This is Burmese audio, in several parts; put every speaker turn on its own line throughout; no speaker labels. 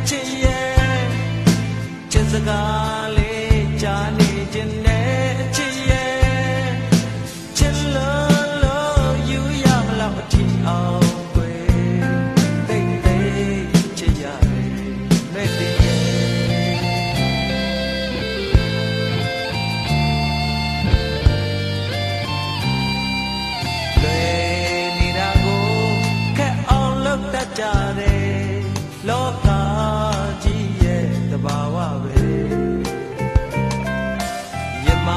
ချစ်ရဲ့ချစ်စကားလေးကြားနေခြင်းနဲ့ချစ်ရဲ့ချစ်လို့ယူရမလို့အထီအောင်ွယ်တိတ်တိတ်ချစ်ရတယ်မဲ့တည်းကြတယ်လောကကြီးရဲ့တဘာဝပဲယမ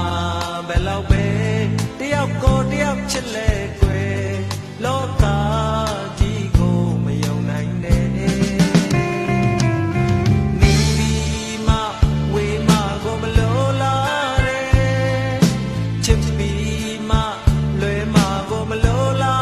ဘယ်လောက်ပဲတယောက်ကိုတယောက်ချစ်လဲကွယ်လောကကြီးကိုမယုံနိုင်နဲ့နေပြီးမှဝေးမှကိုမလို့လာတယ်ချစ်ပြီးမှလွယ်မှကိုမလို့လာ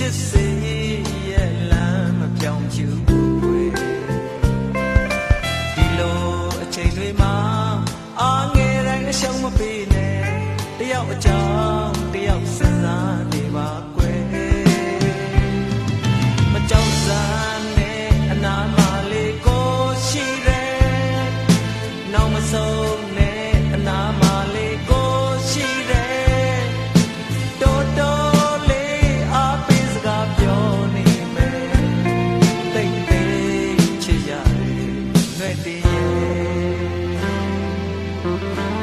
ချစ်စေရဲ့လမ်းမပြောင်းချူွယ်ဒီလိုအချိန်တွေမှာအားငယ်တိုင်းအရှုံးမပေးနဲ့တယောက်အကြောင်းတယောက်စဉ်းစားနေပါကွယ်မကြောက်စမ်းနဲ့အနာမလေးကိုရှိတယ်နောက်မဆုံးနဲ့အနာမလေးကိုရှိတယ်တော်တော်
Thank you.